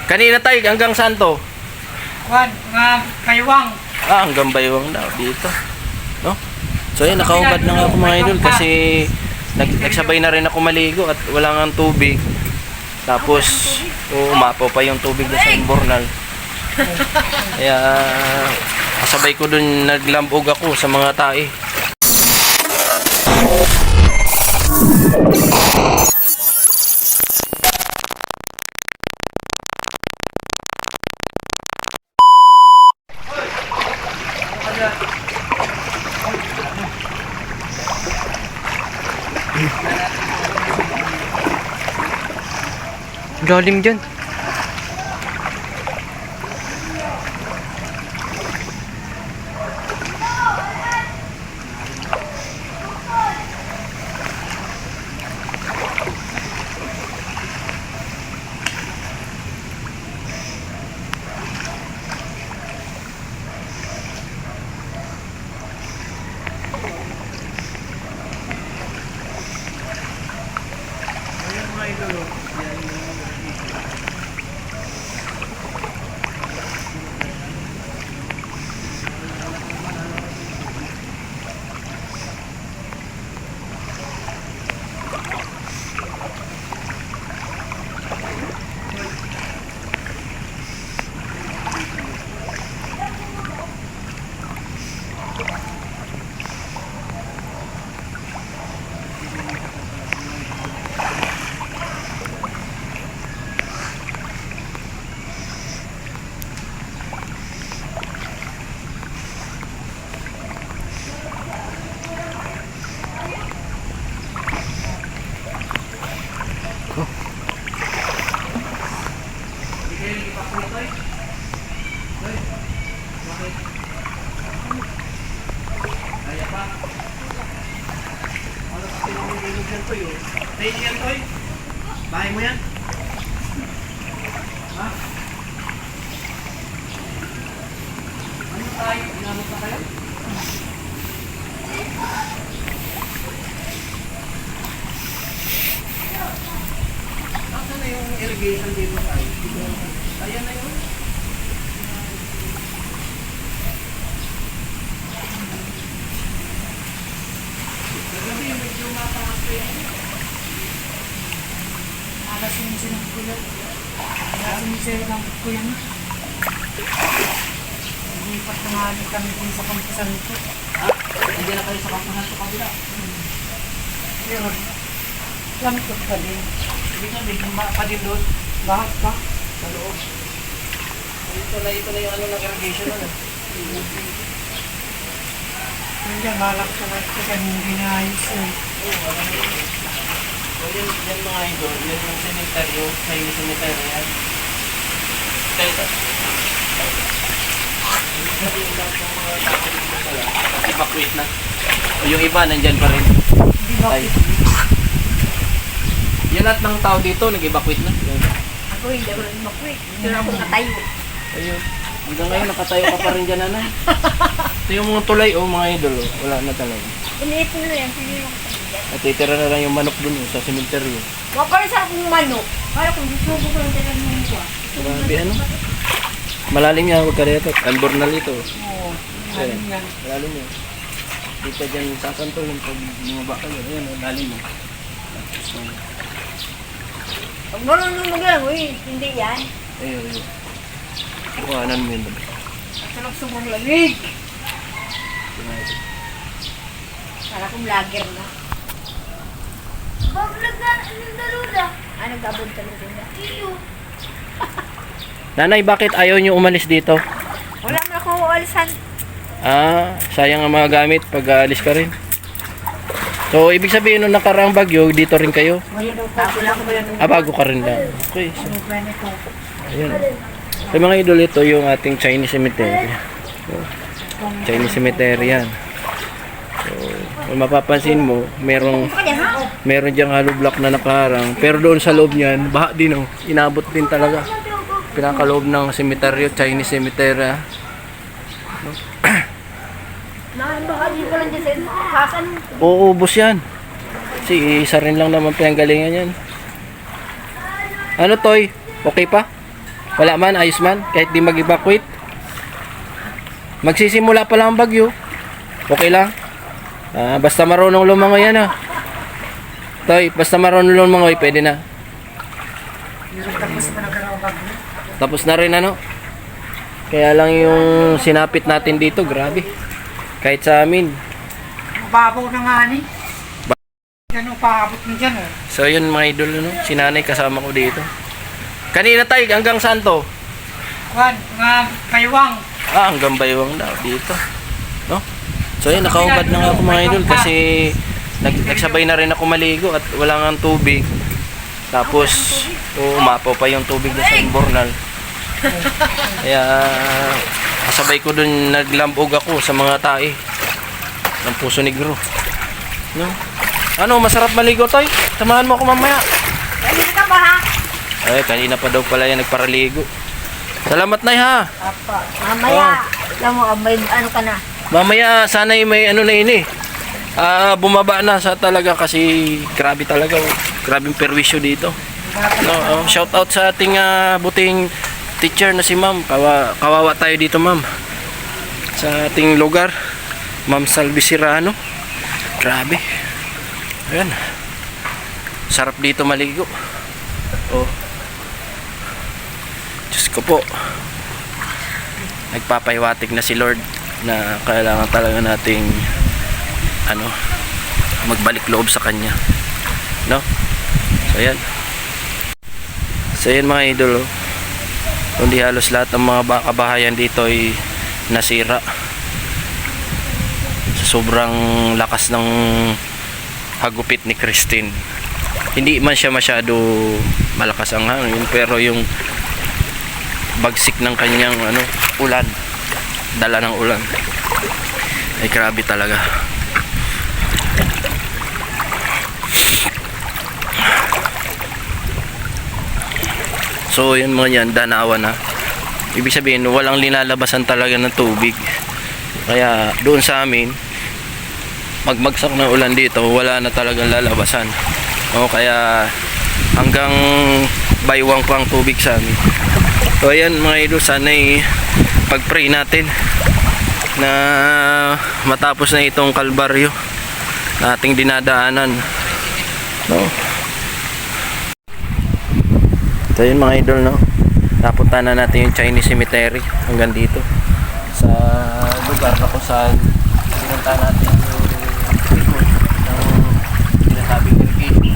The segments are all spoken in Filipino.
Kanina tayo, hanggang saan to? Kaywang. Hanggang Baywang daw, dito. No? So yun, nakahubad na nga ako mga idol kasi nagsabay na rin ako maligo at wala nga tubig. Tapos, umapaw pa yung tubig na sa imbornal. Kaya, kasabay ko dun, naglambog ako sa mga tae. Lalim dyan. Bahay mo yan? Ha? Ano tayo? Inamot na kayo? Saan na yung irrigation dito tayo? Ayan na yun. Nagabi, medyo mataas pa yan. Alasin mo siya ng kulat. Alasin mo siya ng kuyan. Lipat na nga kami din sa kampusan ito. Ha? Hindi na kayo sa kampusan sa kabila. Pero, lamtot pa din. Hindi ka, may bumba pa din doon. Bakit pa? Sa loob. Ito na yung ano ng irrigation na. Yun dyan, malak sa lahat kasi hindi naayos yun. So yan mga idol, yan yung cemetery, yung Chinese cemetery yan. Ito. Ibig sabihin lahat ng mga tao dito pala, evacuate na. O yung iba, nandyan pa rin. Hindi bakit? Yung lahat ng tao dito, nag-evacuate na. Ako hindi ako rin makwit. Hindi na ako natayo. Ayun. Hanggang ngayon, nakatayo ka pa rin dyan, nanay. Ito yung mga tulay, mga idol, wala na talaga. Iniit mo na yan. Hindi lang sa bigyan. Natitira na lang yung manok dun sa cemetery. Makaroon sa akong manok. Kaya kung gusto ko lang talagang mga kwa. Grabe, ano? Malalim yan, huwag ka dito. Albornal ito. Oo. Ayan. Malalim yan. Malalim yan. Di ka dyan sasantulin pag bumaba ka yun. Ayan, malalim mo. Pag marunong magalang, hindi yan. Ayun, ayun. Kuhanan mo yun. Sarap sa mga lamig. Para kong vlogger na. Bablog na, anong daluda? Nag-abot ka na. Iyo. Nanay, bakit ayaw nyo umalis dito? Wala mo akong ualisan. Sayang ang mga gamit pag aalis ka rin. So, ibig sabihin nung nakaraang bagyo, dito rin kayo? Bago lang ko yan. Bago ka rin lang. Okay. So, Ano plan ito? ayun. So, mga idol, ito yung ating Chinese cemetery. So, Chinese cemetery yan. So, kung mapapansin mo, meron diyang hollow block na nakaharang. Pero doon sa loob niyan, baha din oh. Inabot din talaga. Pinakaloob ng cemetery, Chinese cemetery. Baka di ko lang dyan sa kasan. Uubos yan. Kasi isa rin lang naman pinanggalingan yan. Ano, Toy? Okay pa? Wala man, ayos man, kahit di mag-evacuate. Magsisimula pa lang ang bagyo. Okay lang. Basta marunong lumangoy yan ah. Toy, basta marunong lumangoy, pwede na. Tapos pa nagkaroon bagyo. Tapos na rin ano. Kaya lang yung sinapit natin dito, grabe. Kahit sa amin. Mababaw na nga ni. Ganun paabot mo dyan eh. So yun mga idol, no? Si nanay kasama ko dito. Kanina tayo, hanggang saan to? Juan, mga kaywang. Hanggang baywang daw dito. No? So yun, nakaubad na nga ako mga idol kasi nagsabay na rin ako maligo at wala nga tubig. Tapos, umapaw pa yung tubig na sa imbornal. Kaya, kasabay ko dun, naglambog ako sa mga tae ng Puso Negro. No? Ano, masarap maligo, Toy? Samahan mo ako mamaya. Kanina ka ba ha? Kanina pa daw pala yan nagparaligo. Salamat na ha. Apa. Mamaya. Alam mo, may ano ka na. Mamaya sana may ano na ini. Bumaba na sa talaga kasi grabe talaga. Grabing perwisyo dito. No, shout out sa ating buting teacher na si Ma'am. Kawawa tayo dito, Ma'am. Sa ating lugar, Ma'am Salvi Sirano. Grabe. Ayan. Sarap dito maligo. Oh. Diyos ko po. Nagpapahiwatig na si Lord na kailangan talaga nating magbalik loob sa kanya, no? So yan mga idol, kundi halos lahat ng mga kabahayan dito ay nasira sa sobrang lakas ng hagupit ni Christine. Hindi man siya masyado malakas ang hangin, pero yung bagsik ng kanyang ulan, dala ng ulan, ay grabe talaga. So yun mga yan, danawan na. Ibig sabihin walang linalabasan talaga ng tubig. Kaya doon sa amin, magmagsak ng ulan dito, wala na talagang lalabasan. Kaya hanggang baywang pang tubig sa amin. So ayan mga idol, sana'y pag-pray natin na matapos na itong kalbaryo na ating dinadaanan, no? So yun mga idol, no? Napunta na natin yung Chinese Cemetery hanggang dito sa lugar na kung saan pinunta natin yung record ng sinasabing irrigation.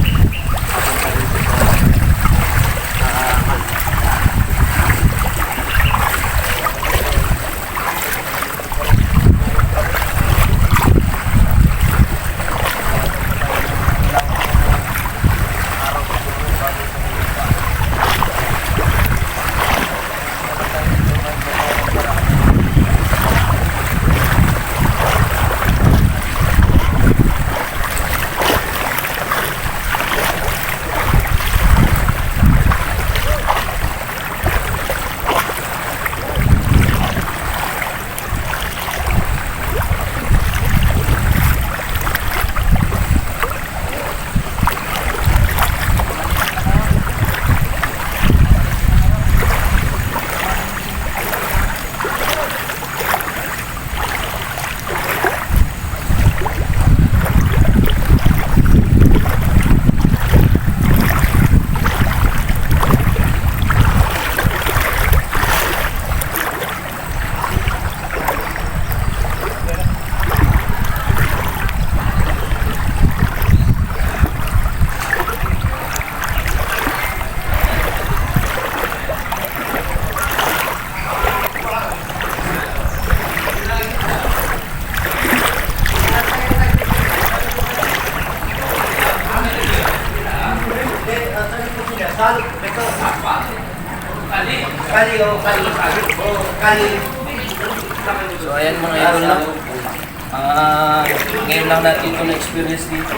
So ayan mga idol, no? Ngayon lang natin ito na-experience dito.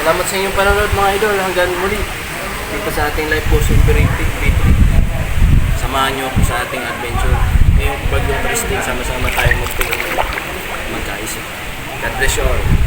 Salamat sa inyong panonood mga idol. Hanggang muli dito sa ating live post operating video. Samahan nyo ako sa ating adventure. Ngayong Bagyong Christine, sama-sama tayo magkaisa. God bless you all.